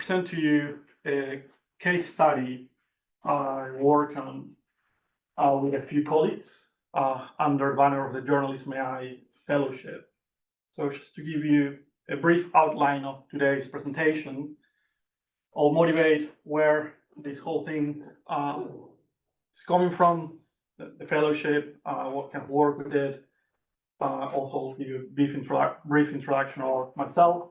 present to you a case study I work on with a few colleagues under the banner of the Journalism AI Fellowship. So just to give you a brief outline of today's presentation, I'll motivate where this whole thing is coming from, the fellowship, what kind of work we did. Also give you a brief introduction of myself,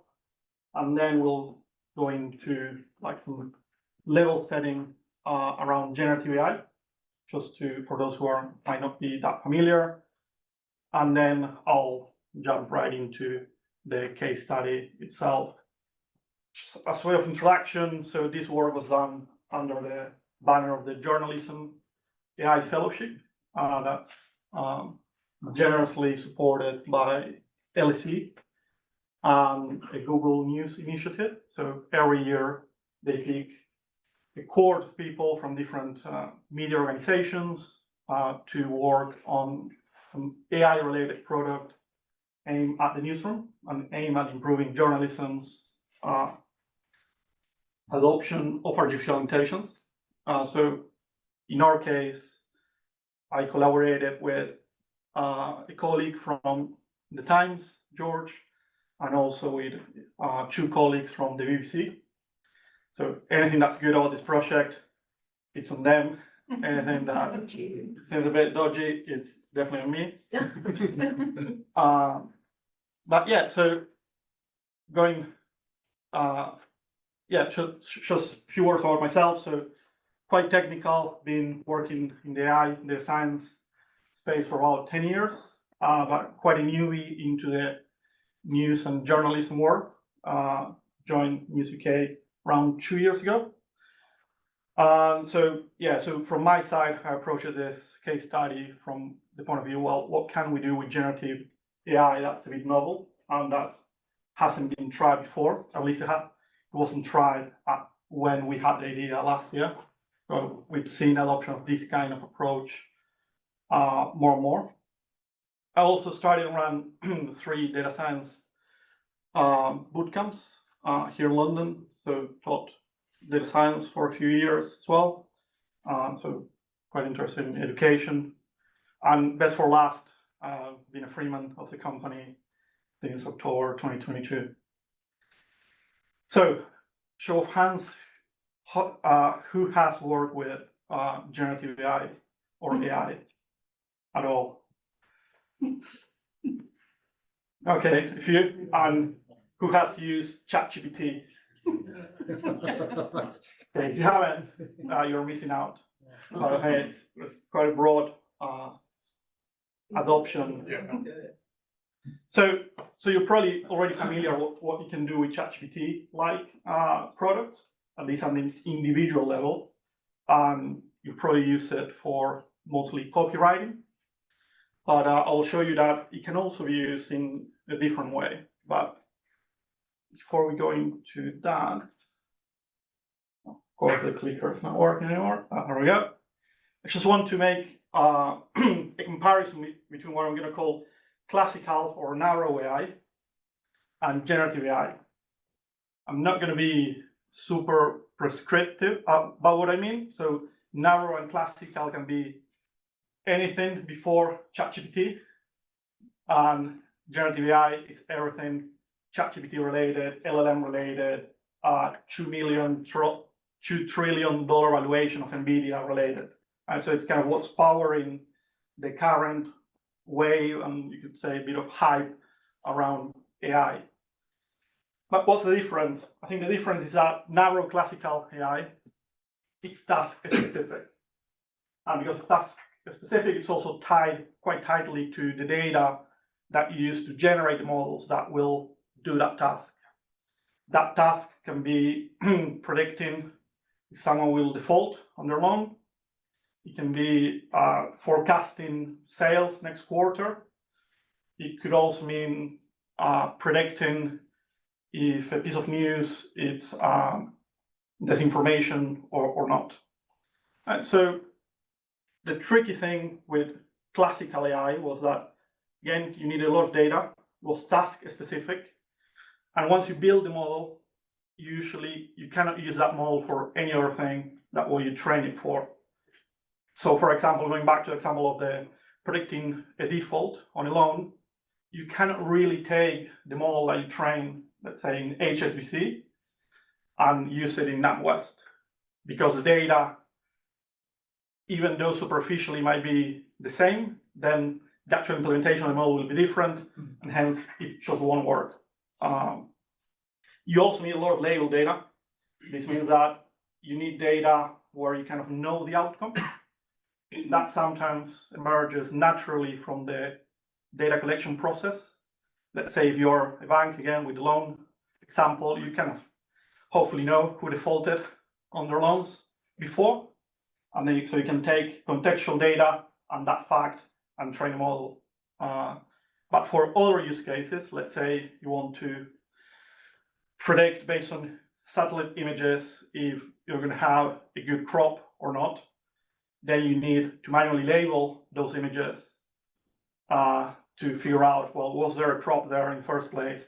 and then we'll go into like some level setting around generative AI, just for those who might not be that familiar, and then I'll jump right into the case study itself. As way of introduction, so this work was done under the banner of the Journalism AI Fellowship. That's generously supported by LSE and a Google News initiative. So every year they pick a cohort of people from different media organizations to work on an AI-related product aimed at the newsroom and aimed at improving journalism's adoption of artificial intelligence. So in our case, I collaborated with a colleague from the Times, George, and also with two colleagues from the BBC. So anything that's good about this project, it's on them. Anything that seems a bit dodgy, it's definitely on me. But yeah, so going, just a few words about myself. So quite technical, been working in the AI, in the science space for about 10 years, but quite a newbie into the news and journalism world. Joined News UK around 2 years ago. So from my side, I approached this case study from the point of view, well, what can we do with generative AI that's a bit novel and that hasn't been tried before? At least it wasn't tried when we had the idea last year. So we've seen adoption of this kind of approach more and more. I also started around 3 data science bootcamps here in London. So taught data science for a few years as well. So quite interested in education. And best for last, been a freeman of the company since October 2022. So show of hands, who has worked with generative AI or AI at all? Okay, a few. And who has used ChatGPT? If you haven't, you're missing out. It's quite a broad adoption. So you're probably already familiar with what you can do with ChatGPT-like products, at least on the individual level. You probably use it for mostly copywriting. But I'll show you that it can also be used in a different way. But before we go into that, of course, the clicker is not working anymore. Here we go. I just want to make a comparison between what I'm going to call classical or narrow AI and generative AI. I'm not going to be super prescriptive about what I mean. So narrow and classical can be anything before ChatGPT, and generative AI is everything ChatGPT related, LLM related, $2 trillion valuation of NVIDIA related. And so it's kind of what's powering the current wave, and you could say a bit of hype around AI. But what's the difference? I think the difference is that narrow classical AI, it's task specific. And because task specific, it's also tied quite tightly to the data that you use to generate the models that will do that task. That task can be predicting if someone will default on their loan. It can be forecasting sales next quarter. It could also mean predicting if a piece of news is disinformation or not. And so the tricky thing with classical AI was that, again, you need a lot of data. It was task specific. And once you build the model, usually you cannot use that model for any other thing that what you train it for. So for example, going back to the example of the predicting a default on a loan, you cannot really take the model that you train, let's say in HSBC, and use it in NatWest, because the data, even though superficially might be the same, then the actual implementation of the model will be different, and hence it just won't work. You also need a lot of label data. This means that you need data where you kind of know the outcome. That sometimes emerges naturally from the data collection process. Let's say if you're a bank, again, with the loan example, you kind of hopefully know who defaulted on their loans before. And then so you can take contextual data and that fact and train a model. But for other use cases, let's say you want to predict based on satellite images if you're going to have a good crop or not, then you need to manually label those images to figure out, well, was there a crop there in the first place?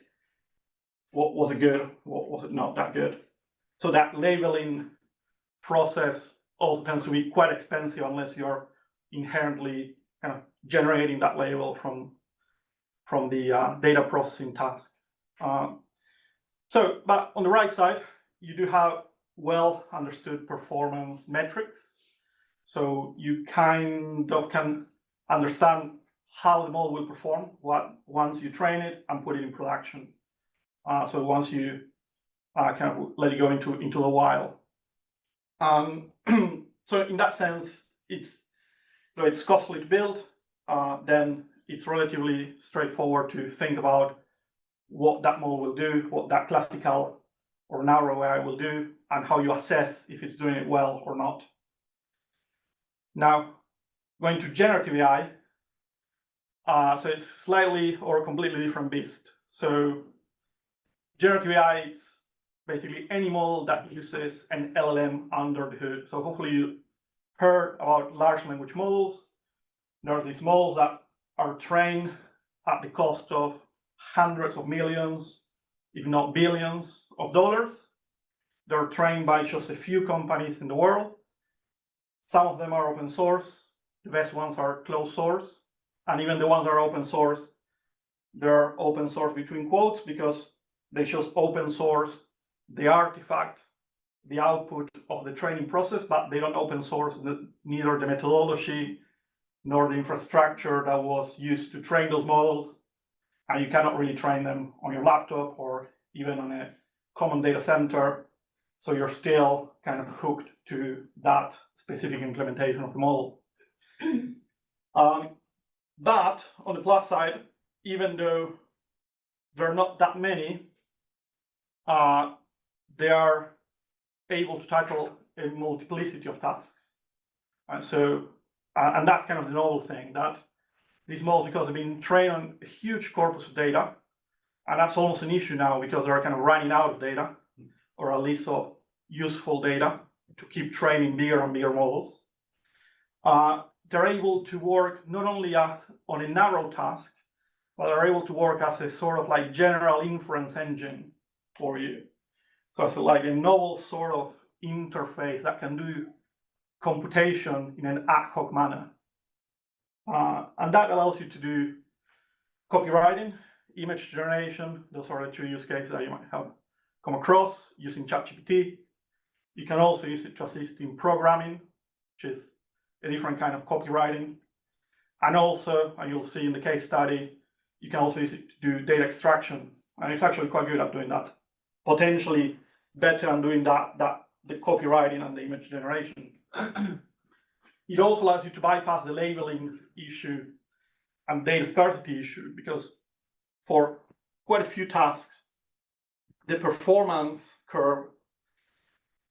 What was it good? What was it not that good? So that labeling process also tends to be quite expensive unless you're inherently kind of generating that label from the data processing task. But on the right side, you do have well understood performance metrics. So you kind of can understand how the model will perform once you train it and put it in production. So once you kind of let it go into the wild. So in that sense, it's costly to build. Then it's relatively straightforward to think about what that model will do, what that classical or narrow AI will do, and how you assess if it's doing it well or not. Now, going to generative AI, so it's slightly or completely different beast. So generative AI is basically any model that uses an LLM under the hood. So hopefully you heard about large language models. There are these models that are trained at the cost of hundreds of millions, if not billions of dollars. They're trained by just a few companies in the world. Some of them are open source. The best ones are closed source. And even the ones that are open source, they're open source between quotes because they just open source the artifact, the output of the training process, but they don't open source neither the methodology nor the infrastructure that was used to train those models. And you cannot really train them on your laptop or even on a common data center. So you're still kind of hooked to that specific implementation of the model. But on the plus side, even though there are not that many, they are able to tackle a multiplicity of tasks. And that's kind of the novel thing, that these models, because they've been trained on a huge corpus of data, and that's almost an issue now because they're kind of running out of data, or at least of useful data to keep training bigger and bigger models. They're able to work not only on a narrow task, but they're able to work as a sort of like general inference engine for you. So it's like a novel sort of interface that can do computation in an ad hoc manner. And that allows you to do copywriting, image generation. Those are the two use cases that you might have come across using ChatGPT. You can also use it to assist in programming, which is a different kind of copywriting. And also, and you'll see in the case study, you can also use it to do data extraction. And it's actually quite good at doing that. Potentially better than doing the copywriting and the image generation. It also allows you to bypass the labeling issue and data scarcity issue, because for quite a few tasks, the performance curve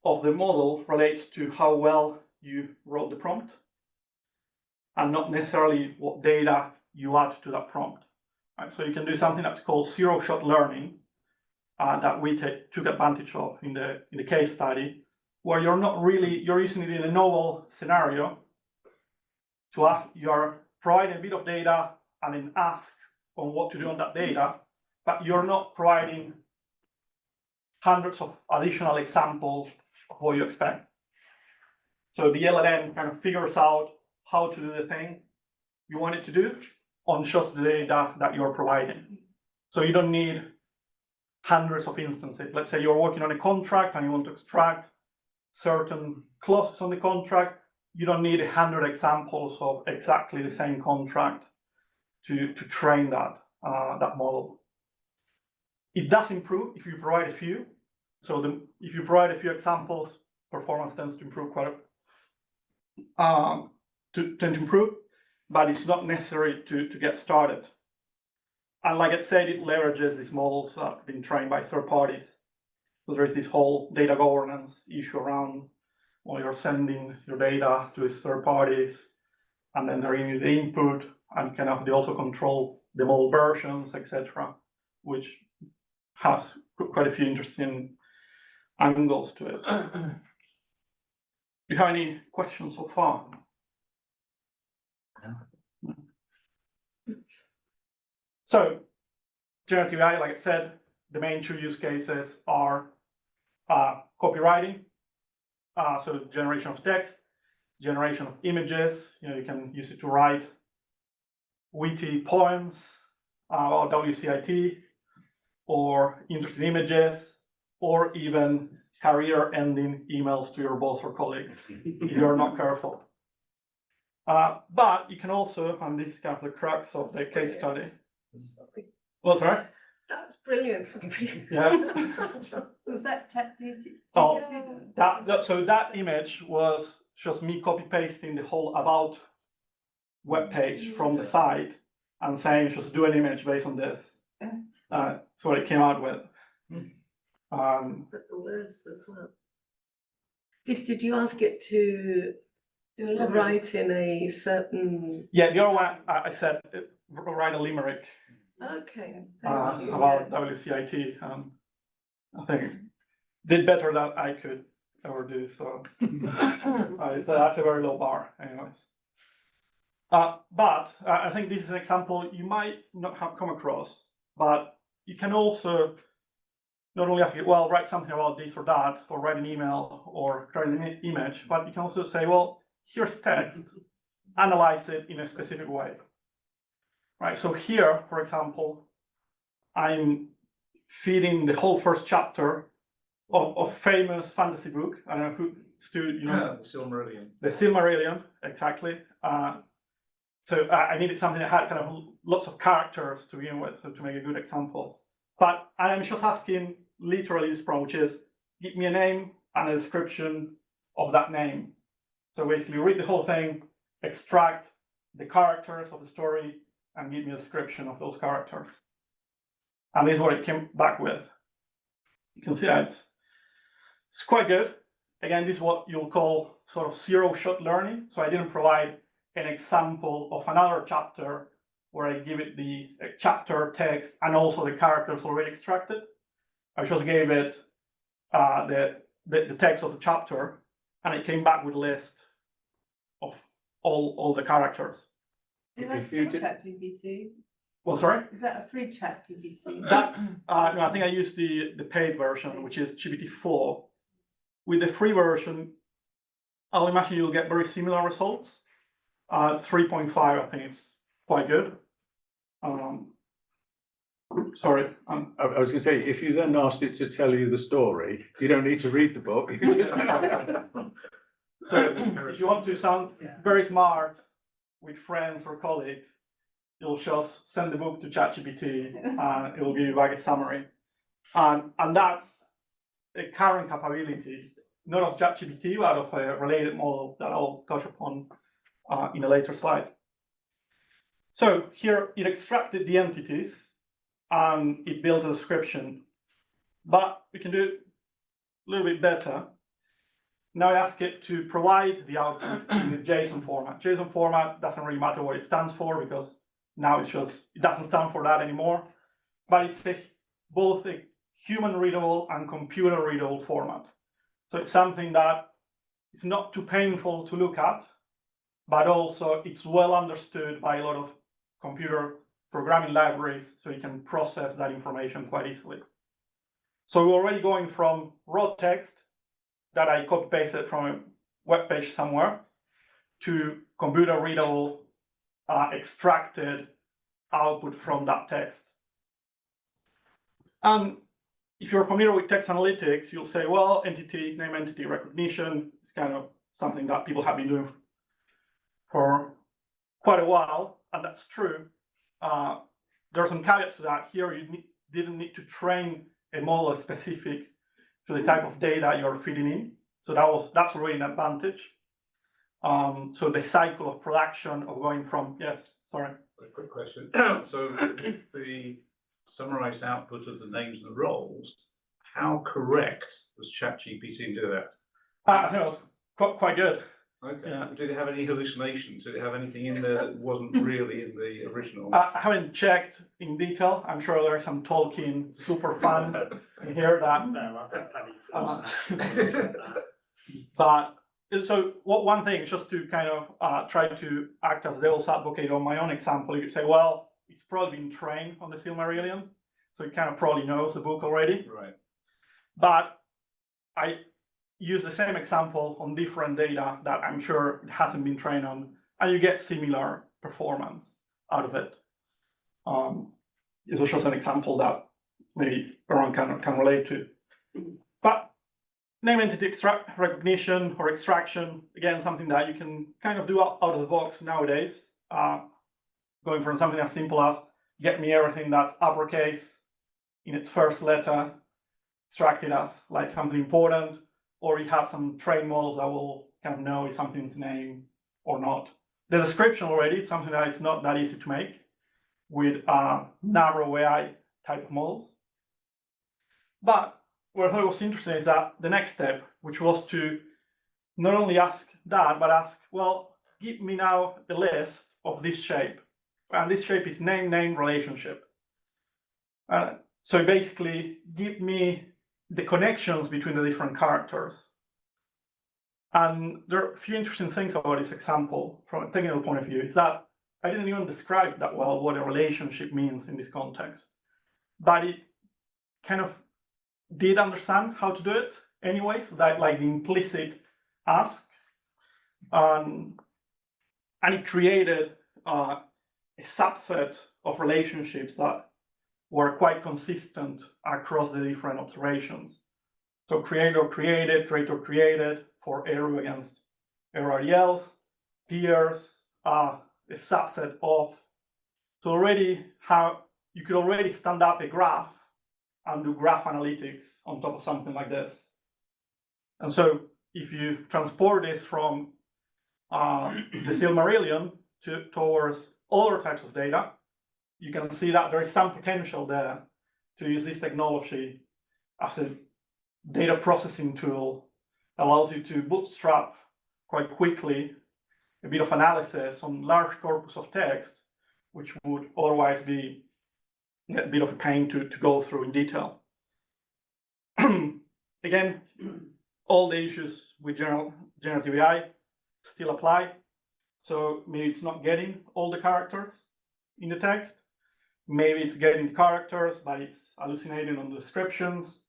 of the model relates to how well you wrote the prompt and not necessarily what data you add to that prompt. Right? So you can do something that's called zero-shot learning that we took advantage of in the case study, where you're using it in a novel scenario you're providing a bit of data and then ask on what to do on that data, but you're not providing hundreds of additional examples of what you expect. So the LLM kind of figures out how to do the thing you want it to do on just the data that you're providing. So you don't need hundreds of instances. Let's say you're working on a contract and you want to extract certain clauses on the contract. You don't need 100 examples of exactly the same contract to train that model. It does improve if you provide a few. So if you provide a few examples, performance tends to improve quite tend to improve, but it's not necessary to get started. And like I said, it leverages these models that have been trained by third parties. So there is this whole data governance issue around, well, you're sending your data to these third parties, and then they're giving you the input, and kind of they also control the model versions, etc., which has quite a few interesting angles to it. Do you have any questions so far? So, generative AI, like I said, the main two use cases are copywriting, so generation of text, generation of images. You can use it to write witty poems about WCIT, or interesting images, or even career-ending emails to your boss or colleagues if you're not careful. But you can also, and this is kind of the crux of the case study. What's right? That's brilliant. Yeah. Was that ChatGPT? Oh, so that image was just me copy-pasting the whole about web page from the site and saying just do an image based on this. That's what it came out with. But the words as well. Did you ask it to write in a certain? Yeah, the other one I said write a limerick. Okay. About WCIT. I think did better than I could ever do. So, so that's a very low bar, anyways. But I think this is an example you might not have come across, but you can also not only ask it, well, write something about this or that, or write an email, or create an image, but you can also say, well, here's text, analyze it in a specific way. Right, so here, for example, I'm feeding the whole first chapter of famous fantasy book. I don't know who, Stu, you know? The Silmarillion. The Silmarillion, exactly. So I needed something that had kind of lots of characters to begin with, so to make a good example. But I'm just asking literally this prompt, which is, give me a name and a description of that name. So basically read the whole thing, extract the characters of the story, and give me a description of those characters. And this is what it came back with. You can see that it's quite good. Again, this is what you'll call sort of zero-shot learning. So I didn't provide an example of another chapter where I give it the chapter text and also the characters already extracted. I just gave it the text of the chapter, and it came back with a list of all the characters. Is that free ChatGPT? Well, sorry? Is that a free ChatGPT? That's no, I think I used the paid version, which is GPT-4. With the free version, I'll imagine you'll get very similar results. 3.5, I think it's quite good. Sorry. I was going to say, if you then asked it to tell you the story, you don't need to read the book. You just... So if you want to sound very smart with friends or colleagues, you'll just send the book to ChatGPT and it will give you like a summary. And that's a current capability, not of ChatGPT, but of a related model that I'll touch upon in a later slide. So here it extracted the entities and it built a description, but we can do it a little bit better. Now I ask it to provide the output in the JSON format. JSON format doesn't really matter what it stands for because now it's just, it doesn't stand for that anymore, but it's both a human readable and computer readable format. So it's something that is not too painful to look at, but also it's well understood by a lot of computer programming libraries, so you can process that information quite easily. So we're already going from raw text that I copy pasted from a web page somewhere to computer readable extracted output from that text. And if you're familiar with text analytics, you'll say, well, name entity recognition is kind of something that people have been doing for quite a while, and that's true. There are some caveats to that. Here, you didn't need to train a model specific to the type of data you're feeding in. So that's already an advantage. So the cycle of production of going from, yes, sorry. A quick question. So the summarized output of the names and the roles, how correct was ChatGPT in doing that? I think it was quite good. Okay. Yeah. Did it have any hallucinations? Did it have anything in there that wasn't really in the original? I haven't checked in detail. I'm sure there's some Tolkien super fan in here that. No, I've got plenty of But so one thing, just to kind of try to act as devil's advocate on my own example, you could say, well, it's probably been trained on the Silmarillion, so it kind of probably knows the book already. Right. But I use the same example on different data that I'm sure it hasn't been trained on, and you get similar performance out of it. It was just an example that maybe everyone can relate to. But name entity recognition or extraction, again, something that you can kind of do out of the box nowadays. Going from something as simple as get me everything that's uppercase in its first letter, extract it as like something important, or you have some trained models that will kind of know if something's name or not. The description already is something that is not that easy to make with narrow AI type of models. But what I thought was interesting is that the next step, which was to not only ask that, but ask, well, give me now a list of this shape. And this shape is name relationship. So basically, give me the connections between the different characters. And there are a few interesting things about this example from a technical point of view, is that I didn't even describe that well what a relationship means in this context. But it kind of did understand how to do it anyway, so that like the implicit ask. And it created a subset of relationships that were quite consistent across the different observations. So creator created for Eru against everybody else, peers, a subset of. So already you could already stand up a graph and do graph analytics on top of something like this. And so if you transport this from the Silmarillion towards other types of data, you can see that there is some potential there to use this technology as a data processing tool. Allows you to bootstrap quite quickly a bit of analysis on large corpus of text, which would otherwise be a bit of a pain to go through in detail. Again, all the issues with generative AI still apply. So maybe it's not getting all the characters in the text. Maybe it's getting the characters, but it's hallucinating on the descriptions.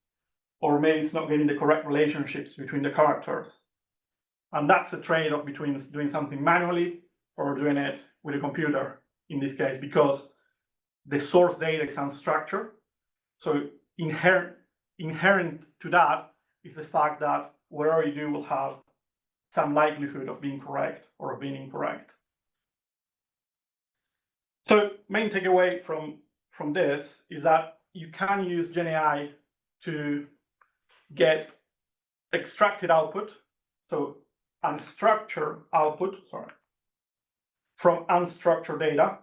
Or maybe it's not getting the correct relationships between the characters. And that's the trade-off between doing something manually or doing it with a computer in this case, because the source data is unstructured. So inherent to that is the fact that whatever you do will have some likelihood of being correct or of being incorrect. So main takeaway from this is that you can use GenAI to get extracted output, so unstructured output, from unstructured data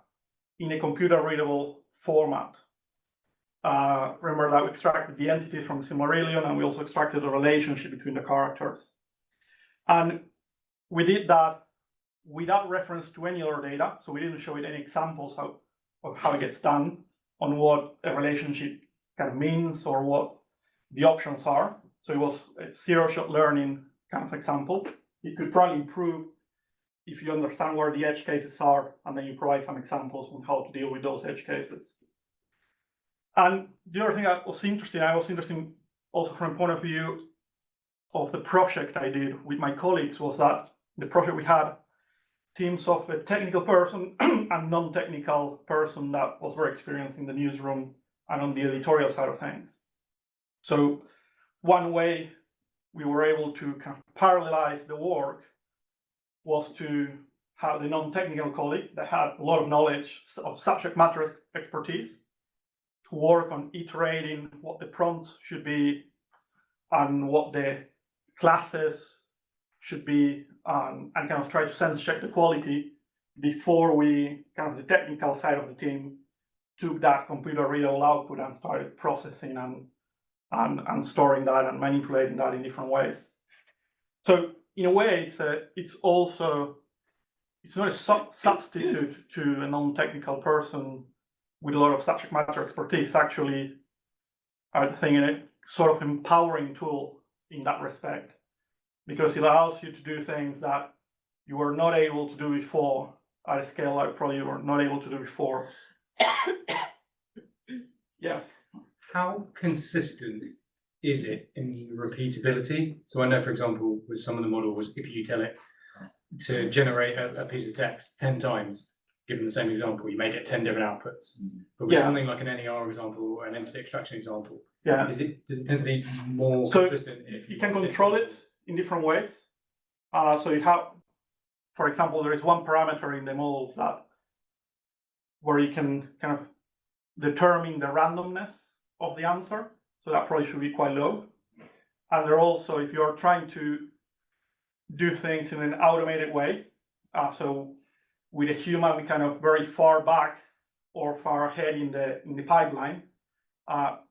in a computer readable format. Remember that we extracted the entity from Silmarillion, and we also extracted the relationship between the characters. And we did that without reference to any other data, so we didn't show it any examples of how it gets done, on what a relationship kind of means or what the options are. So it was a zero-shot learning kind of example. It could probably improve if you understand where the edge cases are, and then you provide some examples on how to deal with those edge cases. And the other thing that was interesting, also from a point of view of the project I did with my colleagues, was that the project we had teams of a technical person and non-technical person that was very experienced in the newsroom and on the editorial side of things. So one way we were able to kind of parallelize the work was to have the non-technical colleague that had a lot of knowledge of subject matter expertise to work on iterating what the prompts should be and what the classes should be, and kind of try to sense check the quality before we, kind of the technical side of the team, took that computer readable output and started processing and storing that and manipulating that in different ways. So in a way, it's not a substitute to a non-technical person with a lot of subject matter expertise. Actually, I think it's sort of empowering tool in that respect, because it allows you to do things that you were not able to do before at a scale that probably you were not able to do before. Yes. How consistent is it in repeatability? So I know, for example, with some of the models, if you tell it to generate a piece of text 10 times, given the same example, you may get 10 different outputs. But with something like an NER example or an entity extraction example, does it tend to be more consistent? If you can control it in different ways. So you have, for example, there is one parameter in the models that where you can kind of determine the randomness of the answer. So that probably should be quite low. And there also, if you're trying to do things in an automated way, so with a human kind of very far back or far ahead in the pipeline,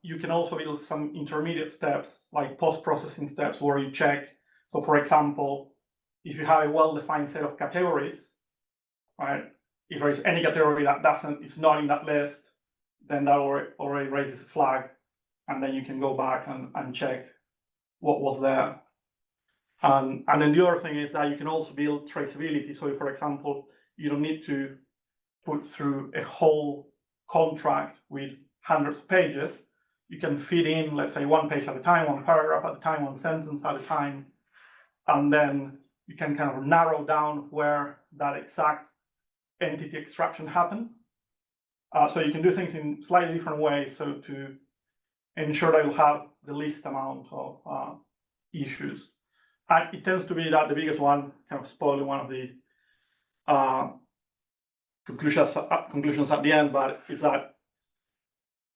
you can also build some intermediate steps, like post-processing steps, where you check. So for example, if you have a well-defined set of categories, right? If there is any category that is not in that list, then that already raises a flag, and then you can go back and check what was there. And then the other thing is that you can also build traceability. So for example, you don't need to put through a whole contract with hundreds of pages. You can feed in, let's say, one page at a time, one paragraph at a time, one sentence at a time, and then you can kind of narrow down where that exact entity extraction happened. So you can do things in slightly different ways, so to ensure that you have the least amount of issues. And it tends to be that the biggest one, kind of spoiling one of the conclusions at the end, but is that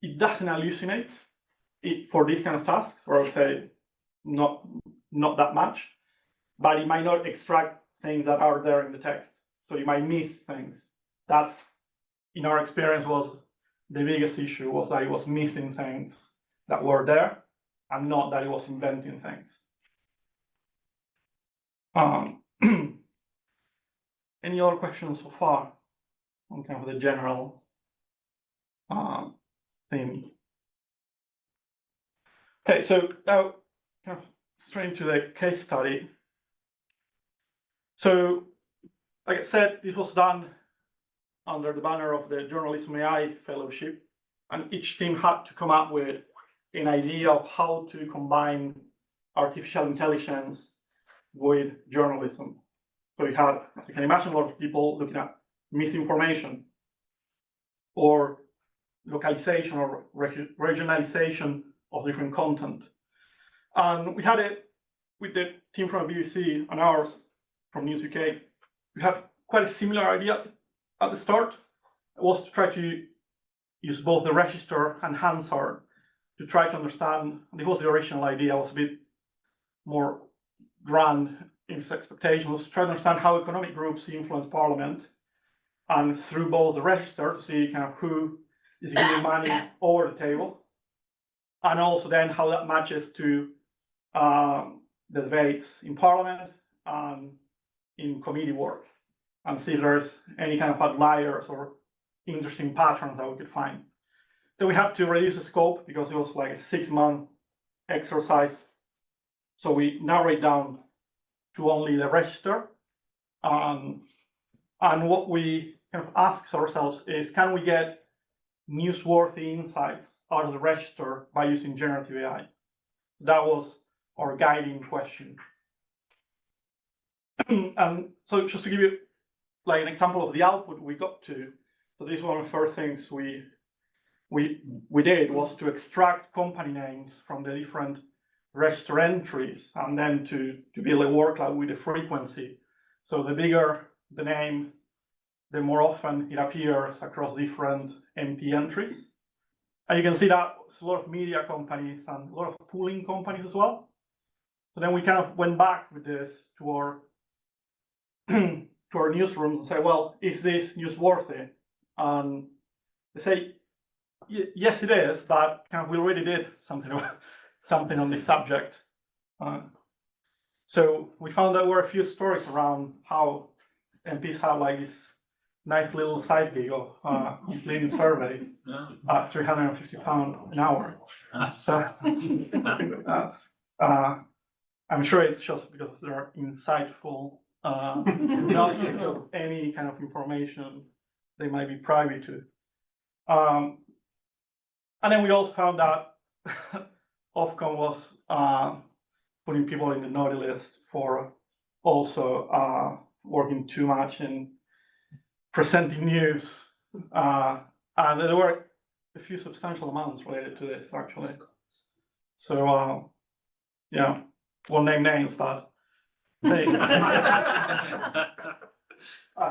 it doesn't hallucinate for these kind of tasks, or I would say not that much, but it might not extract things that are there in the text. So you might miss things. That's, in our experience, was the biggest issue, was that it was missing things that were there and not that it was inventing things. Any other questions so far on kind of the general theme? Okay, so now kind of straight into the case study. So, like I said, this was done under the banner of the Journalism AI Fellowship, and each team had to come up with an idea of how to combine artificial intelligence with journalism. So you have, as you can imagine, a lot of people looking at misinformation or localization or regionalization of different content. And we had it with the team from the BBC and ours from News UK. We had quite a similar idea at the start. It was to try to use both the register and Hansard to try to understand. This was the original idea. It was a bit more grand in its expectations, to try to understand how economic groups influence Parliament, and through both the register to see kind of who is giving money over the table, and also then how that matches to the debates in Parliament and in committee work, and see if there's any kind of outliers or interesting patterns that we could find. Then we had to reduce the scope because it was like a 6-month exercise. So we narrowed it down to only the register. And what we kind of ask ourselves is, can we get newsworthy insights out of the register by using generative AI? That was our guiding question. And so just to give you like an example of the output we got to, so this is one of the first things we did was to extract company names from the different register entries and then to build a workload with the frequency. So the bigger the name, the more often it appears across different MP entries. And you can see that it's a lot of media companies and a lot of pooling companies as well. So then we kind of went back with this to our to our newsrooms and say, well, is this newsworthy? And they say, yes, it is, but kind of we already did something on this subject. So we found there were a few stories around how MPs have like this nice little side gig of completing surveys at £350 an hour. So that's, I'm sure it's just because they're insightful, not because of any kind of information they might be privy to. And then we also found that Ofcom was putting people in the naughty list for also working too much in presenting news. And there were a few substantial amounts related to this, actually. So, yeah, won't name names, but I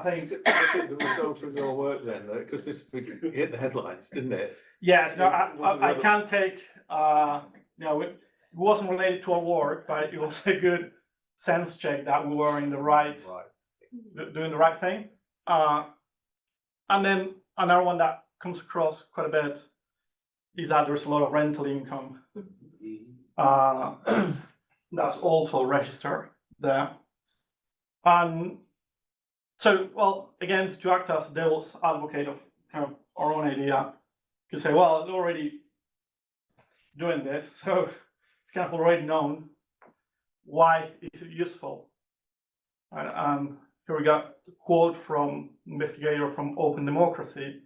think the result of your work then, because this hit the headlines, didn't it? yes, no, I can't take, it wasn't related to our work, but it was a good sense check that we were in the right, doing the right thing. And then another one that comes across quite a bit is that there's a lot of rental income. That's also registered there. And so, well, again, to act as devil's advocate of kind of our own idea, to say, well, they're already doing this, so it's kind of already known. Why is it useful? And here we got a quote from investigator from Open Democracy,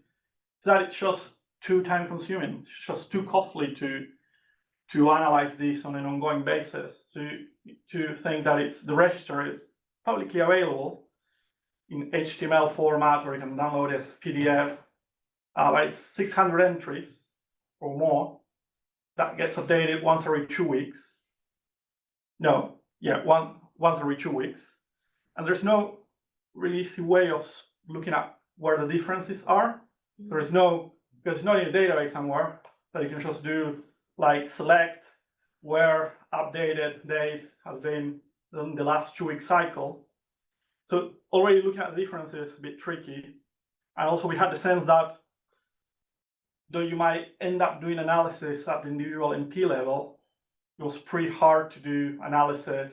that it's just too time consuming, it's just too costly to analyze this on an ongoing basis, to think that the register is publicly available in HTML format, or you can download it as PDF. But it's 600 entries or more that gets updated once every 2 weeks. No, yeah, once every 2 weeks. And there's no really easy way of looking at where the differences are. Because it's not in a database somewhere that you can just do like select where updated date has been in the last 2 week cycle. So already looking at the differences is a bit tricky. And also we had the sense that though you might end up doing analysis at the individual MP level, it was pretty hard to do analysis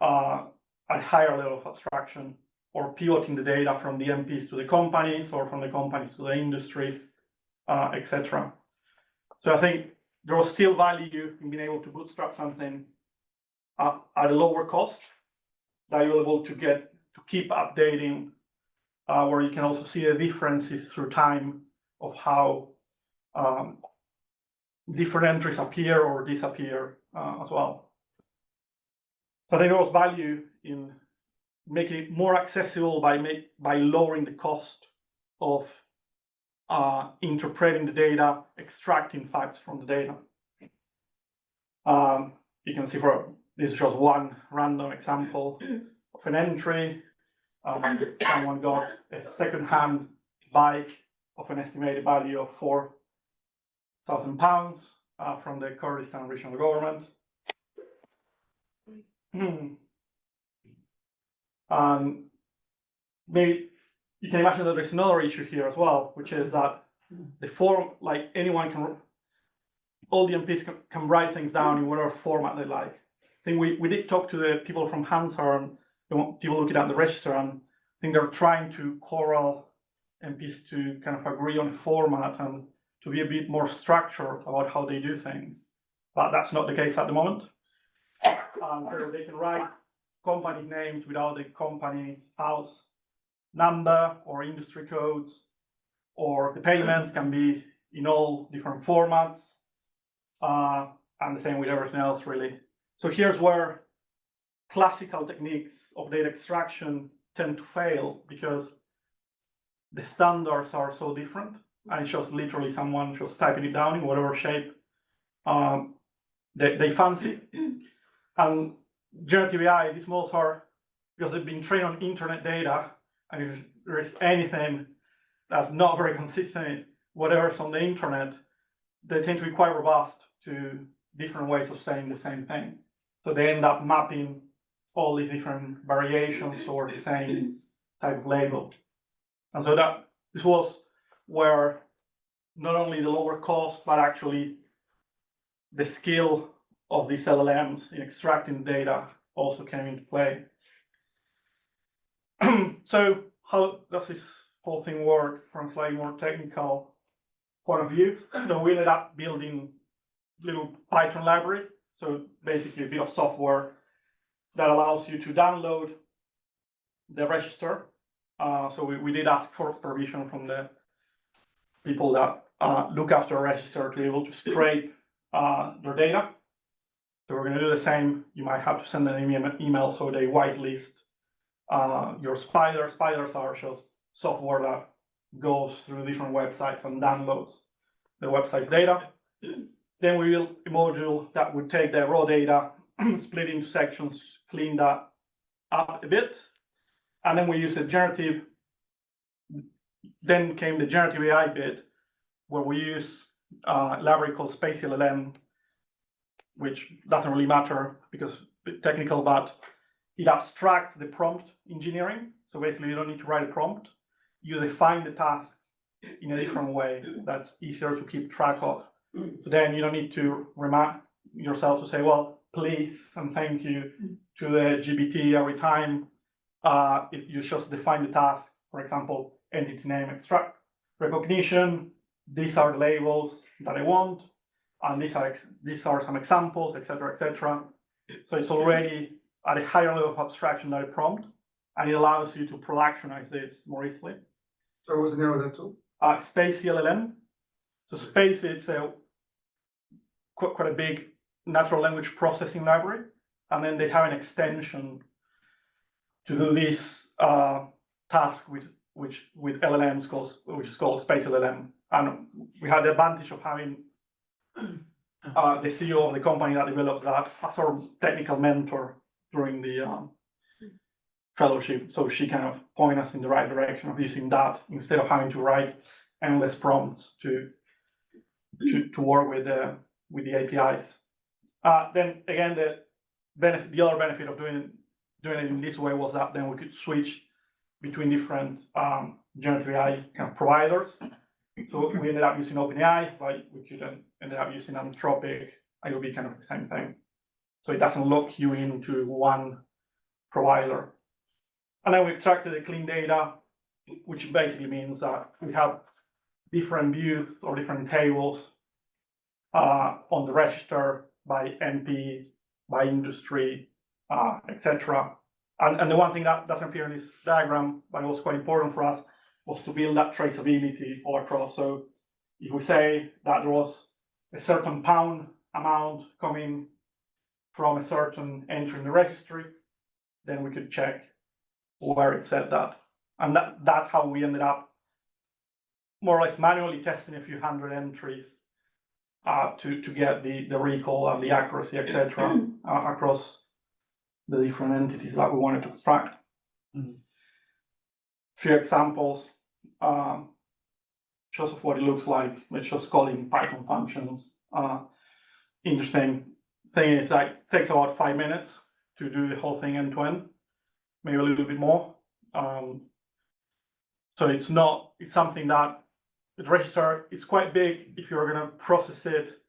at higher level of abstraction, or pivoting the data from the MPs to the companies, or from the companies to the industries, etc. So I think there was still value in being able to bootstrap something at a lower cost that you're able to keep updating, where you can also see the differences through time of how different entries appear or disappear as well. So I think there was value in making it more accessible by lowering the cost of interpreting the data, extracting facts from the data. You can see this is just one random example of an entry. Someone got a second-hand bike of an estimated value of £4,000 from the Kurdistan regional government. Maybe you can imagine that there's another issue here as well, which is that the form, like all the MPs can write things down in whatever format they like. I think we did talk to the people from Hansard and people looking at the register, and I think they're trying to corral MPs to kind of agree on a format and to be a bit more structured about how they do things. But that's not the case at the moment. They can write company names without the company's house number or industry codes, or the payments can be in all different formats. and the same with everything else, really. So here's where classical techniques of data extraction tend to fail, because the standards are so different, and it's just literally someone just typing it down in whatever shape they fancy. And generative AI, these models are, because they've been trained on internet data, and if there is anything that's not very consistent, whatever's on the internet, they tend to be quite robust to different ways of saying the same thing. So they end up mapping all these different variations or the same type of label. And so this was where not only the lower cost, but actually the skill of these LLMs in extracting data also came into play. So how does this whole thing work from a slightly more technical point of view? So we ended up building a little Python library. So basically a bit of software that allows you to download the register. So we did ask for permission from the people that look after a register to be able to scrape their data. So we're going to do the same. You might have to send an email so they whitelist your spiders. Spiders are just software that goes through different websites and downloads the website's data. Then we build a module that would take the raw data, split into sections, clean that up a bit, and then we use a generative. Then came the generative AI bit, where we use a library called Space LLM, which doesn't really matter because it's a bit technical, but it abstracts the prompt engineering. So basically, you don't need to write a prompt. You define the task in a different way that's easier to keep track of. So then you don't need to remind yourself to say, well, please and thank you to the GPT every time. If you just define the task, for example, entity name extract recognition, these are the labels that I want, and these are some examples, etc., etc. So it's already at a higher level of abstraction than a prompt, and it allows you to productionize this more easily. So what's the name of that tool? Space LLM. So Space, it's a quite a big natural language processing library, and then they have an extension to do this task with LLMs which is called Space LLM. And we had the advantage of having the CEO of the company that develops that as our technical mentor during the fellowship. So she kind of pointed us in the right direction of using that instead of having to write endless prompts to work with the APIs. Then again, the other benefit of doing it in this way was that then we could switch between different generative AI kind of providers. So we ended up using OpenAI, but we could ended up using Anthropic. It would be kind of the same thing. So it doesn't lock you into one provider. And then we extracted the clean data, which basically means that we have different views or different tables on the register by NP, by industry, etc. And the one thing that doesn't appear in this diagram, but it was quite important for us, was to build that traceability all across. So if we say that there was a certain pound amount coming from a certain entry in the registry, then we could check where it said that. And that's how we ended up more or less manually testing a few hundred entries to get the recall and the accuracy, etc., across the different entities that we wanted to extract. Few examples, just of what it looks like. It's just calling Python functions. Interesting thing is that it takes about 5 minutes to do the whole thing end to end, maybe a little bit more. So it's something that the register is quite big if you're going to process it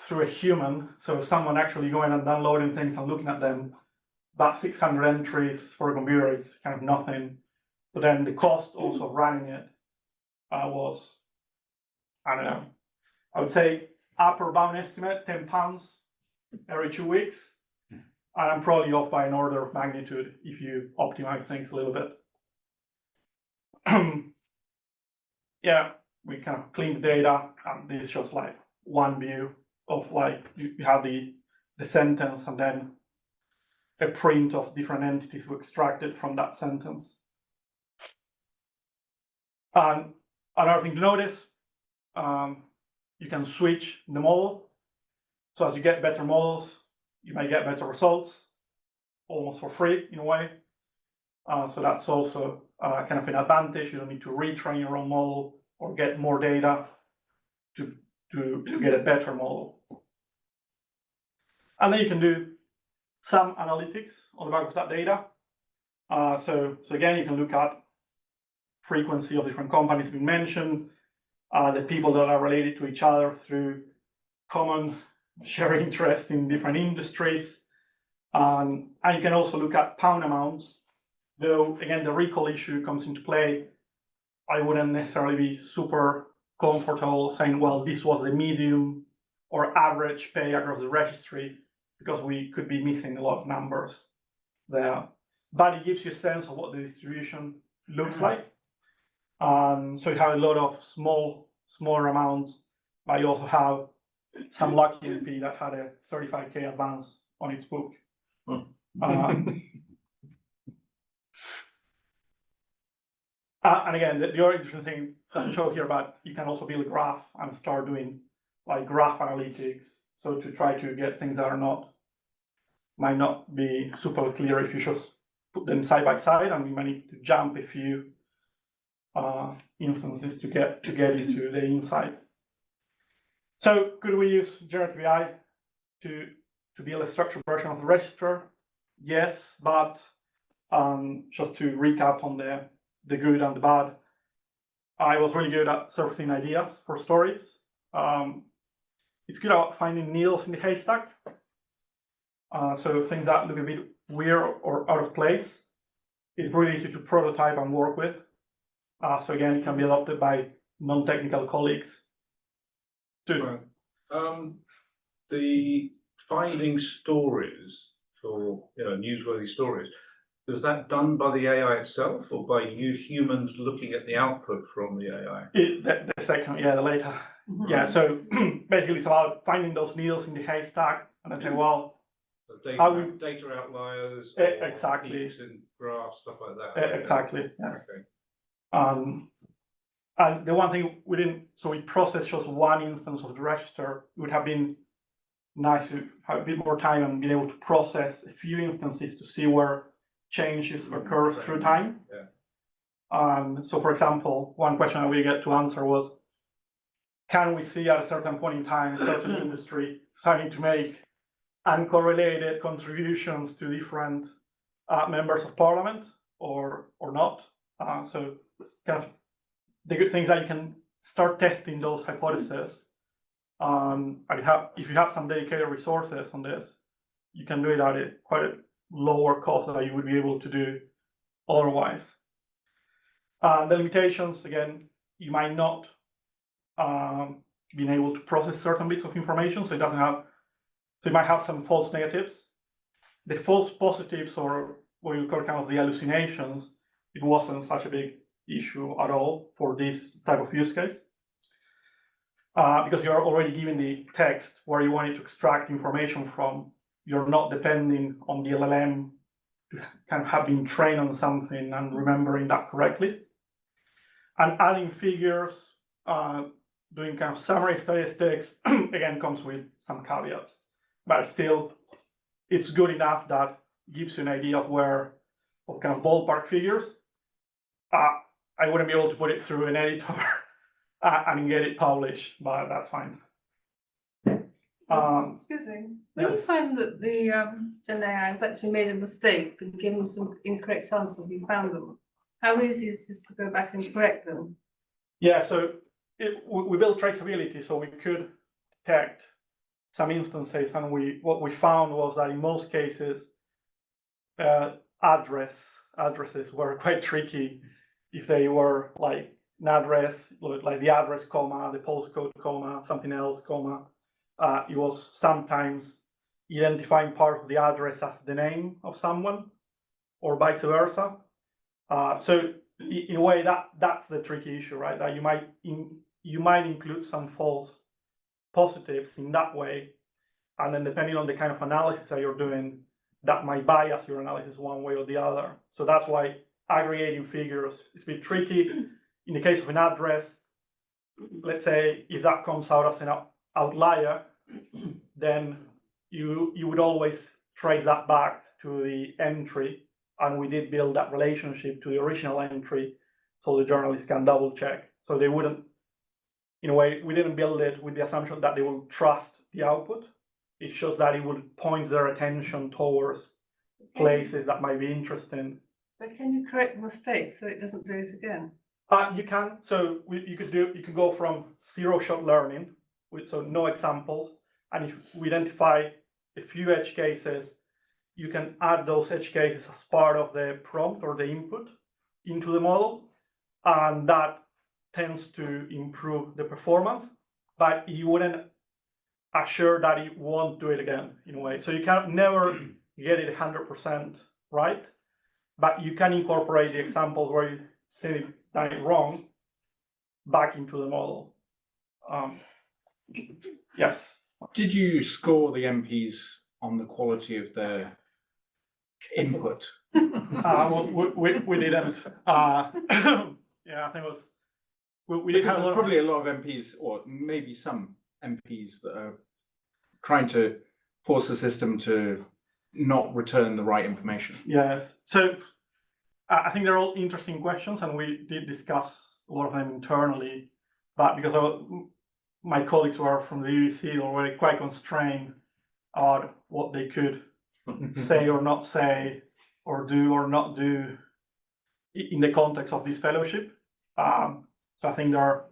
through a human. So someone actually going and downloading things and looking at them, about 600 entries for a computer is kind of nothing. But then the cost also of running it was, I don't know, I would say upper bound estimate, £10 every 2 weeks. And I'm probably off by an order of magnitude if you optimize things a little bit. Yeah, we kind of clean the data, and this is just like one view of like you have the sentence and then a print of different entities we extracted from that sentence. And another thing to notice, you can switch the model. So as you get better models, you may get better results, almost for free in a way. So that's also kind of an advantage. You don't need to retrain your own model or get more data to get a better model. And then you can do some analytics on the back of that data. So again, you can look at frequency of different companies being mentioned, the people that are related to each other through common shared interest in different industries. And you can also look at pound amounts, though again, the recall issue comes into play. I wouldn't necessarily be super comfortable saying, well, this was the medium or average pay across the registry, because we could be missing a lot of numbers there. But it gives you a sense of what the distribution looks like. So you have a lot of smaller amounts, but you also have some lucky LP that had a 35K advance on its book. And again, the other interesting thing that I show here, but you can also build a graph and start doing like graph analytics. So to try to get things that might not be super clear if you just put them side by side, and we might need to jump a few instances to get into the insight. So could we use generative AI to build a structured version of the register? Yes, but just to recap on the good and the bad, I was really good at surfacing ideas for stories. It's good at finding needles in the haystack. So things that look a bit weird or out of place. It's really easy to prototype and work with. So again, it can be adopted by non-technical colleagues too. Right. The finding stories for newsworthy stories, is that done by the AI itself or by you humans looking at the output from the AI? The second, yeah, the later. Yeah, so basically it's about finding those needles in the haystack and then saying, well, So data outliers, or exactly, peaks in graphs, stuff like that. exactly, yes. Okay. And the one thing we didn't, so we processed just one instance of the register. It would have been nice to have a bit more time and be able to process a few instances to see where changes occur through time. Yeah. So for example, one question that we get to answer was, can we see at a certain point in time, a certain industry starting to make uncorrelated contributions to different members of parliament or not? So kind of the good thing is that you can start testing those hypotheses. And if you have some dedicated resources on this, you can do it at quite a lower cost than you would be able to do otherwise. The limitations, again, you might not being able to process certain bits of information, so it might have some false negatives. The false positives, or what you call kind of the hallucinations, it wasn't such a big issue at all for this type of use case. Because you're already given the text where you wanted to extract information from, you're not depending on the LLM to kind of have been trained on something and remembering that correctly. And adding figures, doing kind of summary statistics, again, comes with some caveats. But still, it's good enough that gives you an idea of kind of ballpark figures. I wouldn't be able to put it through an editor and get it published, but that's fine. Excuse me, when you yes. find that the GenAI has actually made a mistake and given some incorrect answers, you found them, how easy is this to go back and correct them? Yeah, so we built traceability, so we could detect some instances, and what we found was that in most cases, addresses were quite tricky. If they were like an address, like the address, comma, the postcode, comma, something else, comma, it was sometimes identifying part of the address as the name of someone, or vice versa. So in a way, that's the tricky issue, right? That you might include some false positives in that way. And then depending on the kind of analysis that you're doing, that might bias your analysis one way or the other. So that's why aggregating figures is a bit tricky. In the case of an address, let's say if that comes out as an outlier, then you would always trace that back to the entry, and we did build that relationship to the original entry so the journalists can double check. So they wouldn't, in a way, we didn't build it with the assumption that they will trust the output. It shows that it would point their attention towards places that might be interesting. But can you correct the mistake so it doesn't do it again? You can. So you can go from zero-shot learning, so no examples, and if we identify a few edge cases, you can add those edge cases as part of the prompt or the input into the model, and that tends to improve the performance, but you wouldn't assure that it won't do it again in a way. So you can never get it 100% right, but you can incorporate the examples where you say done it wrong back into the model. Yes. Did you score the MPs on the quality of their input? Well, we didn't. Yeah, I think it was. We did Because have there's probably a lot of MPs, or maybe some MPs, that are trying to force the system to not return the right information. Yes. So I think they're all interesting questions, and we did discuss a lot of them internally. But because my colleagues were from the BBC, they were quite constrained on what they could say or not say, or do or not do in the context of this fellowship. So I think they're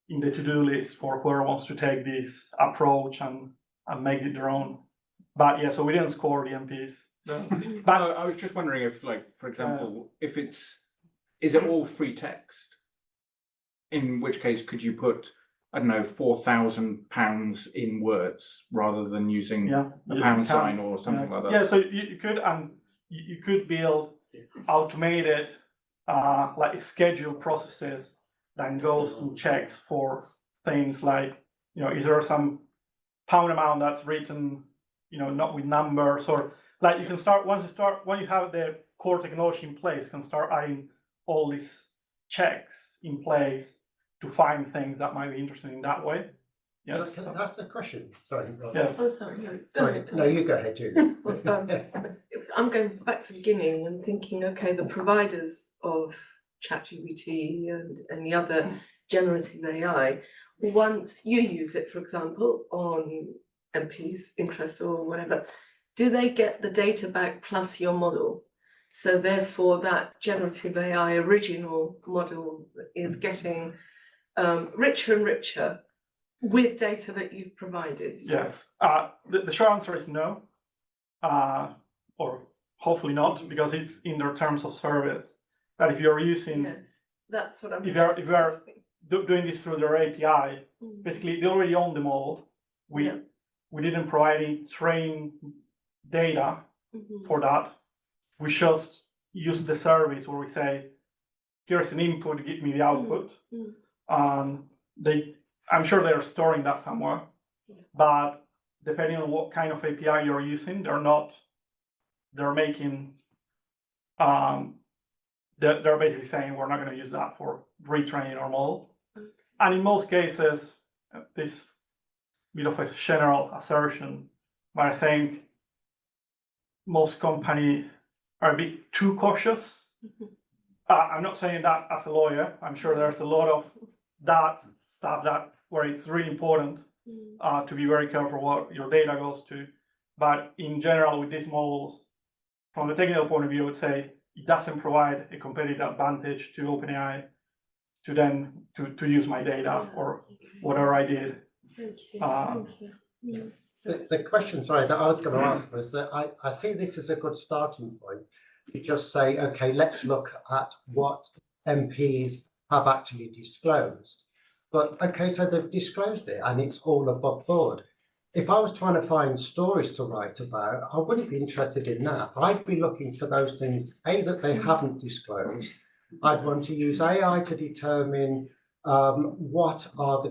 in the to-do list for whoever wants to take this approach and make it their own. But yeah, so we didn't score the MPs. But I was just wondering if, like, for example, if is it all free text? In which case, could you put, I don't know, £4,000 in words rather than using a pound sign or something like that? Yeah, so you could, and you could build automated like scheduled processes that goes and checks for things like, is there some pound amount that's written, not with numbers, or like you can start when you have the core technology in place, you can start adding all these checks in place to find things that might be interesting in that way. Yes. Can I ask a question? Sorry. Yes. Oh, sorry, no. Go Sorry, ahead. no, you go ahead, Julie. Well, I'm going back to the beginning and thinking, okay, the providers of ChatGPT and any other generative AI, once you use it, for example, on MP's interest or whatever, do they get the data back plus your model? So therefore that generative AI original model is getting richer and richer with data that you've provided? Yes. The short answer is no, or hopefully not, because it's in their terms of service. That if you're using, Yes, that's what I'm. if you're doing this through their API, basically they already own the model. We didn't provide any trained data for that. We just use the service where we say, here's an input, give me the output. I'm sure they're storing that somewhere, but depending on what kind of API you're using, they're making, they're basically saying we're not going to use that for retraining our model. And in most cases, this bit of a general assertion, but I think most companies are a bit too cautious. I'm not saying that as a lawyer. I'm sure there's a lot of that stuff where it's really important to be very careful what your data goes to. But in general, with these models, from the technical point of view, I would say it doesn't provide a competitive advantage to OpenAI to then to use my data or whatever I did. Thank you. Thank you. The question, sorry, that I was going to ask was that I see this as a good starting point. You just say, okay, let's look at what MPs have actually disclosed. But okay, so they've disclosed it and it's all above board. If I was trying to find stories to write about, I wouldn't be interested in that. I'd be looking for those things, that they haven't disclosed. I'd want to use AI to determine what are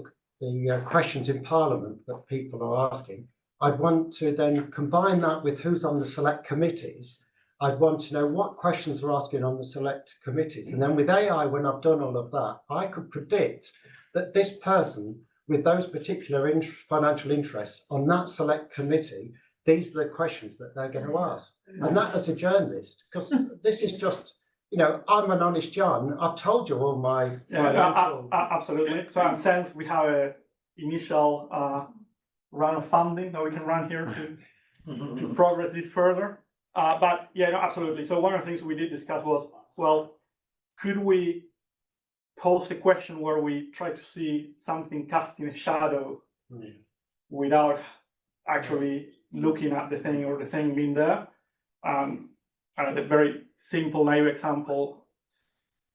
the questions in Parliament that people are asking, I'd want to then combine that with who's on the select committees. I'd want to know what questions are asking on the select committees. And then with AI, when I've done all of that, I could predict that this person with those particular financial interests on that select committee, these are the questions that they're going to ask. And that as a journalist, because this is just, you know, I'm an honest John. I've told you all my financial. Absolutely. So in a sense, we have a initial round of funding that we can run here to progress this further. But yeah, no, absolutely. So one of the things we did discuss was, well, could we pose a question where we try to see something casting a shadow without actually looking at the thing or the thing being there? And a very simple, naive example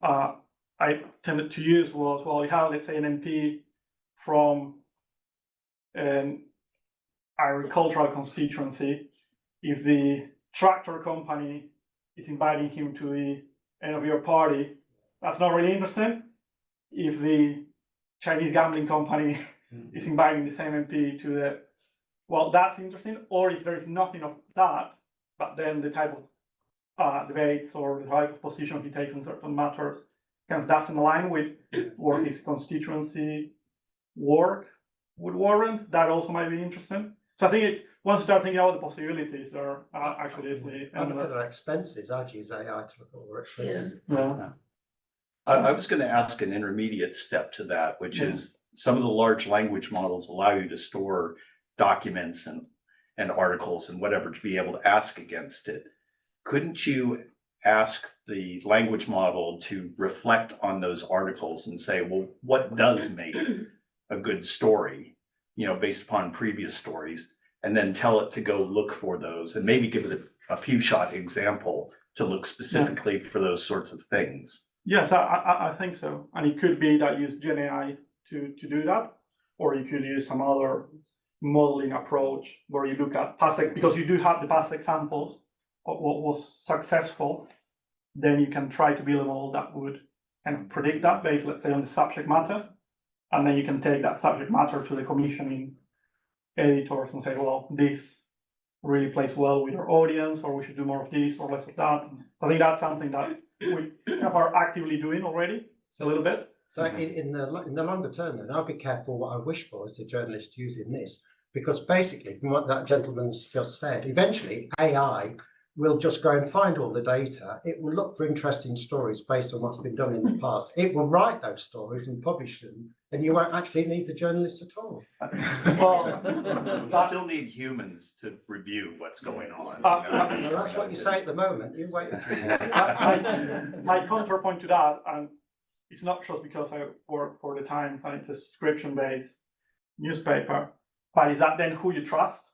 I tended to use was, well, you have, let's say, an MP from an agricultural constituency. If the tractor company is inviting him to the end of your party, that's not really interesting. If the Chinese gambling company is inviting the same MP to the, well, that's interesting. Or if there is nothing of that, but then the type of debates or the type of position he takes on certain matters kind of doesn't align with what his constituency work would warrant, that also might be interesting. So I think it's, once you start thinking about the possibilities, there are actually And look at their expenses. I'd use AI to look at all their expenses. yeah. I was going to ask an intermediate step to that, which is some of the large language models allow you to store documents and articles and whatever to be able to ask against it. Couldn't you ask the language model to reflect on those articles and say, well, what does make a good story, you know, based upon previous stories, and then tell it to go look for those and maybe give it a few shot example to look specifically for those sorts of things? Yes, I think so. And it could be that you use GenAI to do that, or you could use some other modeling approach where you look at past, because you do have the past examples of what was successful, then you can try to build a model that would kind of predict that based, let's say, on the subject matter. And then you can take that subject matter to the commissioning editors and say, well, this really plays well with our audience, or we should do more of this or less of that. I think that's something that we are actively doing already, a little bit. So in the longer term, then I'll be careful what I wish for as a journalist using this, because basically, from what that gentleman's just said, eventually AI will just go and find all the data. It will look for interesting stories based on what's been done in the past. It will write those stories and publish them, and you won't actually need the journalists at all. Well, You still need humans to review what's going on. Well, that's what you say at the moment. You wait. my counterpoint to that, and it's not just because I work for the Times and it's a subscription-based newspaper, but is that then who you trust?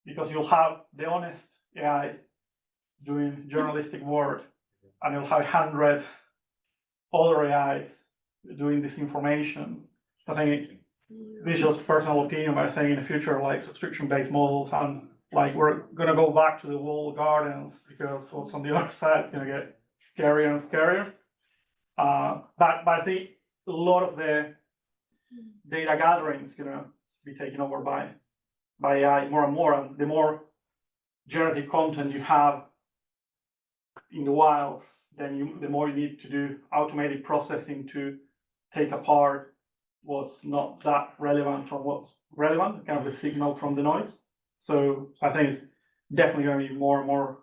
Because you'll have the honest AI doing journalistic work, and you'll have 100 other AIs doing disinformation. I think this is just personal opinion, but I think in the future, like subscription-based models, and like we're gonna go back to the walled gardens because what's on the other side is gonna get scarier and scarier. But I think a lot of the data gathering is gonna be taken over by AI more and more, and the more generative content you have in the wilds, then the more you need to do automated processing to take apart what's not that relevant from what's relevant, kind of the signal from the noise. So I think it's definitely going to be more and more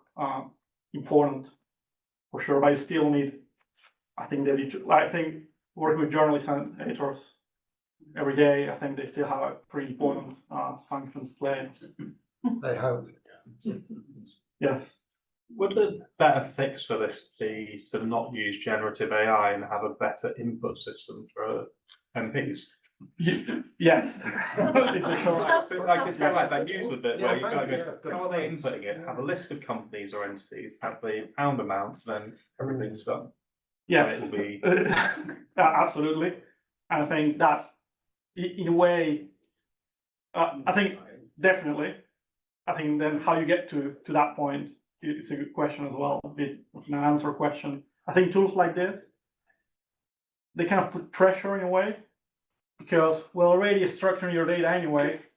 important for sure. But you still need, I think working with journalists and editors every day, I think they still have a pretty important functions to play. I hope. Yes. Would a better fix for this be to not use generative AI and have a better input system for MPs? Yes. Like it's kind of like that news a bit, where you kind of Yeah, go, how are they inputting it? Have a list of companies or entities, have the pound amounts, then everything's done. Yes. And it will be Absolutely. And I think that in a way, I think definitely, I think then how you get to that point, it's a good question as well, a bit of an answer question. I think tools like this, they kind of put pressure in a way because we're already structuring your data anyways.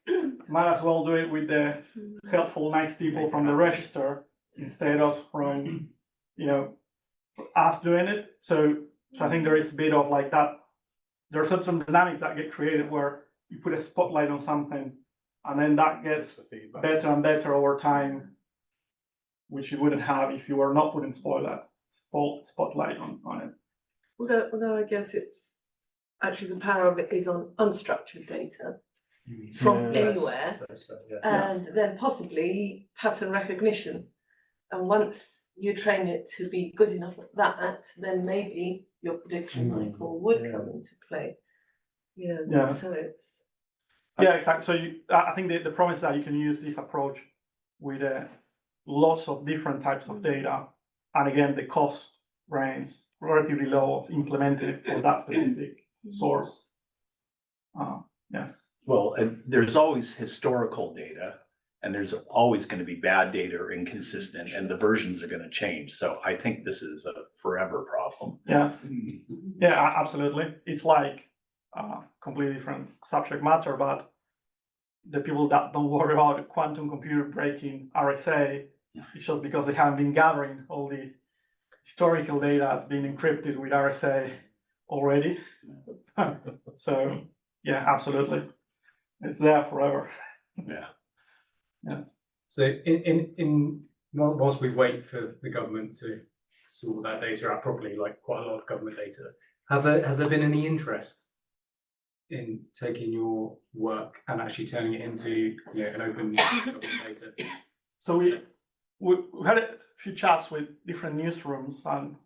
Might as well do it with the helpful, nice people from the register instead of from, us doing it. So I think there is a bit of like that. There are some dynamics that get created where you put a spotlight on something, and then that gets better and better over time, which you wouldn't have if you were not putting spotlight on it. Although I guess it's actually the power of it is on unstructured data from Yeah. anywhere, and then possibly pattern recognition. And once you train it to be good enough at that, then maybe your prediction model would come into play. Yeah. So it's Yeah, exactly. So I think the promise is that you can use this approach with lots of different types of data, and again, the cost range relatively low of implementing it for that specific source. Yes. Well, and there's always historical data, and there's always going to be bad data or inconsistent, and the versions are going to change. So I think this is a forever problem. Yes. Yeah, absolutely. It's like completely different subject matter, but the people that don't worry about quantum computer breaking RSA, it's just because they haven't been gathering all the historical data that's been encrypted with RSA already. So yeah, absolutely. It's there forever. Yeah. Yes. So whilst we wait for the government to sort that data out properly, like quite a lot of government data, has there been any interest in taking your work and actually turning it into an open government data? So we had a few chats with different newsrooms, and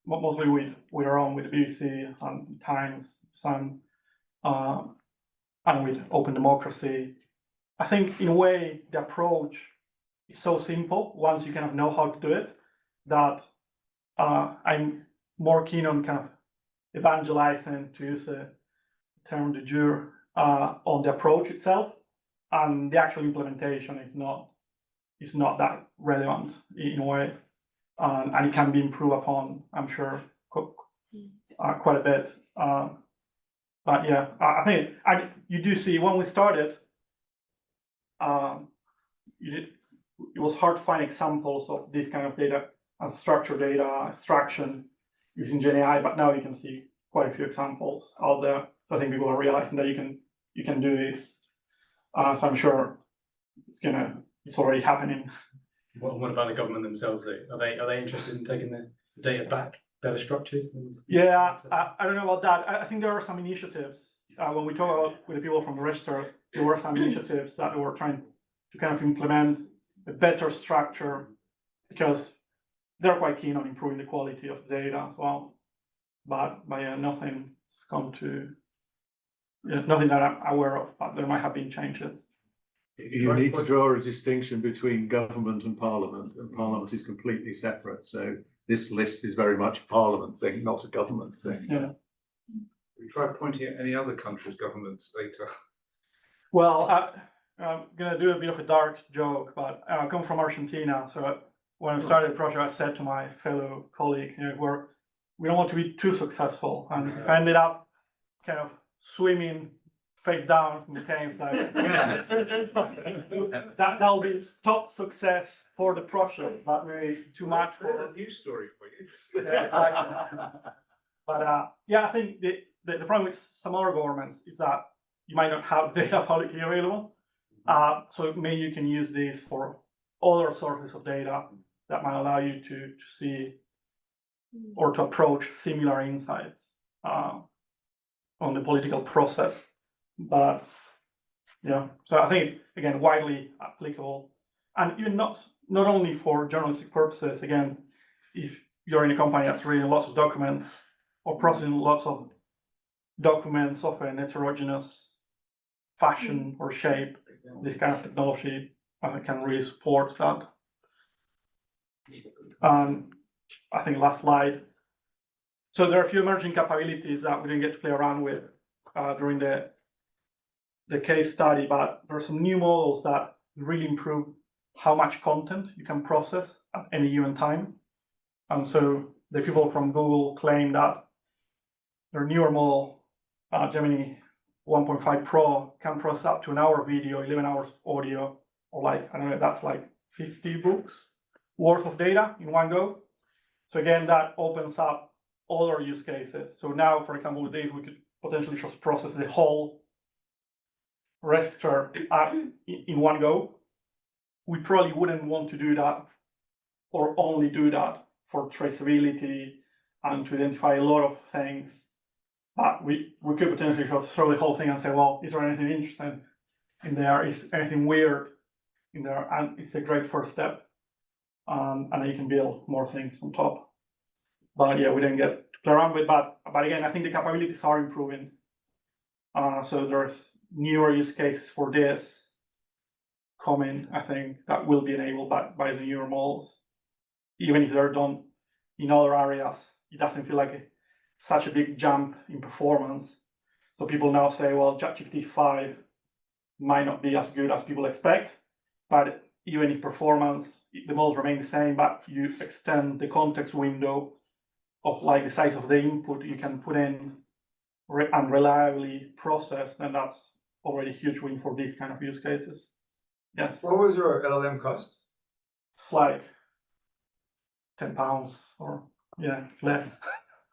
mostly with our own, with the BBC and Times, Sun, and with Open Democracy. I think in a way the approach is so simple once you kind of know how to do it, that I'm more keen on kind of evangelizing, to use a term de jure, on the approach itself, and the actual implementation is not that relevant in a way, and it can be improved upon, I'm sure, quite a bit. But yeah, I think you do see when we started, it was hard to find examples of this kind of data and structured data extraction using GenAI, but now you can see quite a few examples out there. So I think people are realizing that you can do this. So I'm sure it's already happening. What about the government themselves? Though? Are they interested in taking the data back, better structured? Yeah, I don't know about that. I think there are some initiatives. When we talk with the people from the register, there were some initiatives that were trying to kind of implement a better structure, because they're quite keen on improving the quality of the data as well. But yeah, nothing's come to, nothing that I'm aware of, but there might have been changes. You need to draw a distinction between government and parliament is completely separate. So this list is very much a parliament thing, not a government thing. Yeah. We tried pointing at any other country's government's data. Well, I'm gonna do a bit of a dark joke, but I come from Argentina. So when I started the project, I said to my fellow colleagues, we don't want to be too successful, and if I ended up kind of swimming face down in the Thames, like that'll be top success for the project, but maybe too much for a news story for you. Yeah, exactly. But yeah, I think the problem with some other governments is that you might not have data publicly available. So maybe you can use these for other sources of data that might allow you to see or to approach similar insights on the political process. But yeah, so I think it's, again, widely applicable, and even not only for journalistic purposes. Again, if you're in a company that's reading lots of documents or processing lots of documents of an heterogeneous fashion or shape, this kind of technology can really support that. I think last slide. So there are a few emerging capabilities that we didn't get to play around with during the case study, but there are some new models that really improve how much content you can process at any given time. And so the people from Google claim that their newer model, Gemini 1.5 Pro can process up to an hour video, 11 hours audio, or like, I don't know, that's like 50 books worth of data in one go. So again, that opens up other use cases. So now, for example, with this, we could potentially just process the whole register in one go. We probably wouldn't want to do that or only do that for traceability and to identify a lot of things. But we could potentially just throw the whole thing and say, well, is there anything interesting in there? Is anything weird in there? And it's a great first step. And then you can build more things on top. But yeah, we didn't get to play around with, but again, I think the capabilities are improving. So there's newer use cases for this coming, I think, that will be enabled by the newer models. Even if they're done in other areas, it doesn't feel like such a big jump in performance. So people now say, well, ChatGPT 5 might not be as good as people expect, but even if the models remain the same, but you extend the context window of like the size of the input you can put in and reliably process, then that's already a huge win for these kind of use cases. Yes. What was your LLM cost? It's like £10 or less.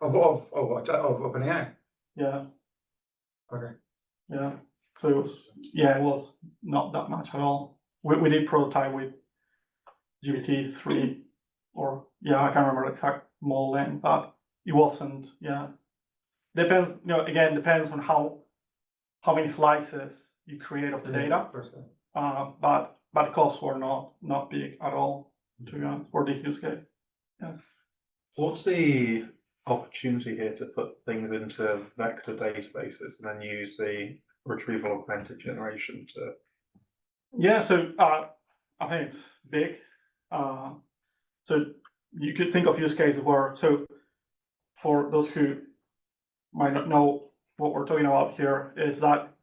Of OpenAI? Yeah. Okay. Yeah. So it was not that much at all. We did prototype with GPT-3 or I can't remember the exact model name, but it wasn't, Depends, again, depends on how many slices you create of the data. But costs were not big at all, to be honest, for this use case. Yes. What's the opportunity here to put things into vector databases and then use the retrieval augmented generation to? Yeah, so I think it's big. So you could think of use cases where, so for those who might not know what we're talking about here, is that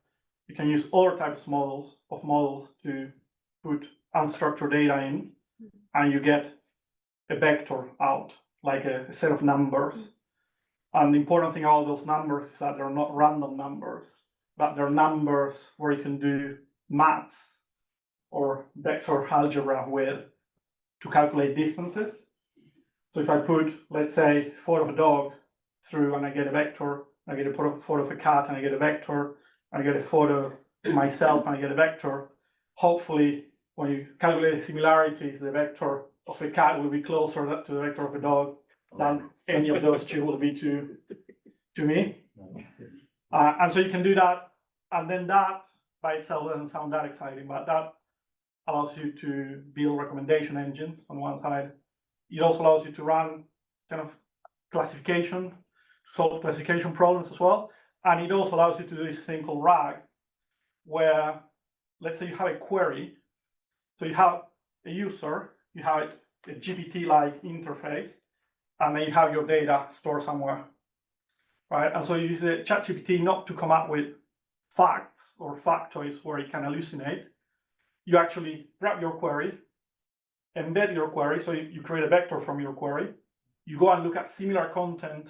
you can use other types of models to put unstructured data in, and you get a vector out, like a set of numbers. And the important thing about those numbers is that they're not random numbers, but they're numbers where you can do maths or vector algebra with to calculate distances. So if I put, let's say, photo of a dog through and I get a vector, I get a photo of a cat and I get a vector, I get a photo of myself and I get a vector, hopefully when you calculate the similarities, the vector of a cat will be closer to the vector of a dog than any of those two will be to me. And so you can do that, and then that by itself doesn't sound that exciting, but that allows you to build recommendation engines on one side. It also allows you to run kind of solve classification problems as well. And it also allows you to do this thing called RAG, where let's say you have a query. So you have a user, you have a GPT-like interface, and then you have your data stored somewhere, right? And so you use the ChatGPT not to come up with facts or factoids where it can hallucinate. You actually grab your query, embed your query, so you create a vector from your query. You go and look at similar content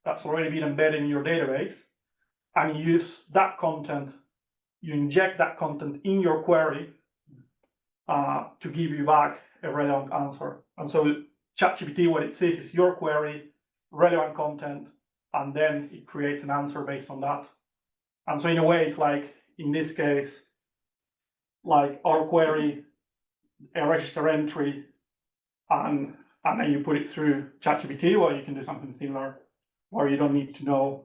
that's already been embedded in your database, and you use that content, you inject that content in your query to give you back a relevant answer. And so ChatGPT, what it says is your query, relevant content, and then it creates an answer based on that. And so in a way, it's like, in this case, like our query, a register entry, and then you put it through ChatGPT, or you can do something similar, where you don't need to know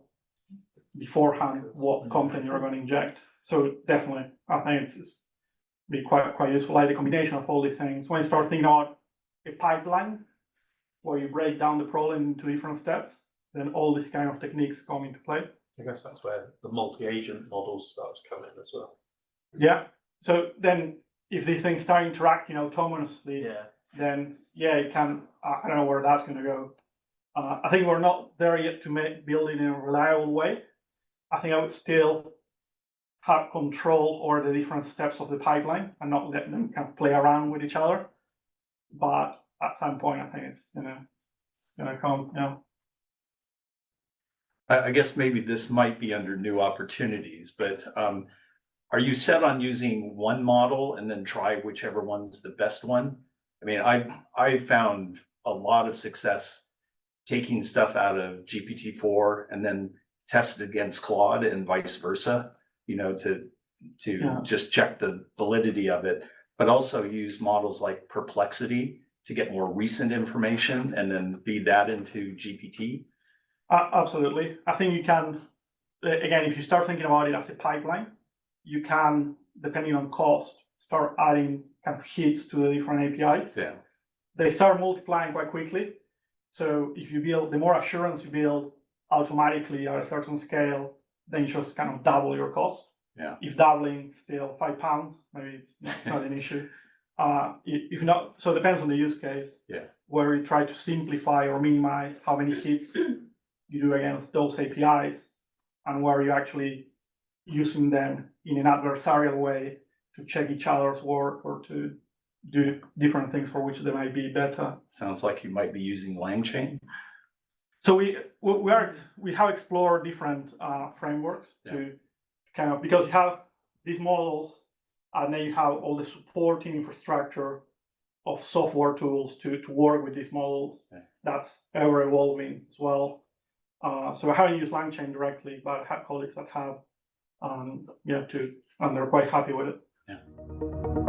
beforehand what content you're going to inject. So definitely, I think it's be quite useful, like the combination of all these things. When you start thinking about a pipeline, where you break down the problem into different steps, then all these kind of techniques come into play. I guess that's where the multi-agent models start to come in as well. Yeah. So then if these things start interacting autonomously, then it can, I don't know where that's going to go. I think we're not there yet to build it in a reliable way. I think I would still have control over the different steps of the pipeline and not let them kind of play around with each other. But at some point, I think it's gonna come. I guess maybe this might be under new opportunities, but are you set on using one model and then try whichever one's the best one? I mean, I found a lot of success taking stuff out of GPT-4 and then test it against Claude and vice versa, you know, to Yeah. just check the validity of it, but also use models like Perplexity to get more recent information and then feed that into GPT. Absolutely. I think you can, again, if you start thinking about it as a pipeline, you can, depending on cost, start adding kind of hits to the different APIs. Yeah. They start multiplying quite quickly. So if you build, the more assurance you build automatically at a certain scale, then you just kind of double your cost. Yeah. If doubling still £5, maybe it's not an issue. If not, so it depends on the use case. Yeah. Where you try to simplify or minimize how many hits you do against those APIs, and where you're actually using them in an adversarial way to check each other's work or to do different things for which they might be better. Sounds like you might be using LangChain. So we have explored different frameworks to kind of, because you have these models and then you have all the supporting infrastructure of software tools to work with these models. That's ever evolving as well. So I haven't used LangChain directly, but I have colleagues that have, and they're quite happy with it. Yeah.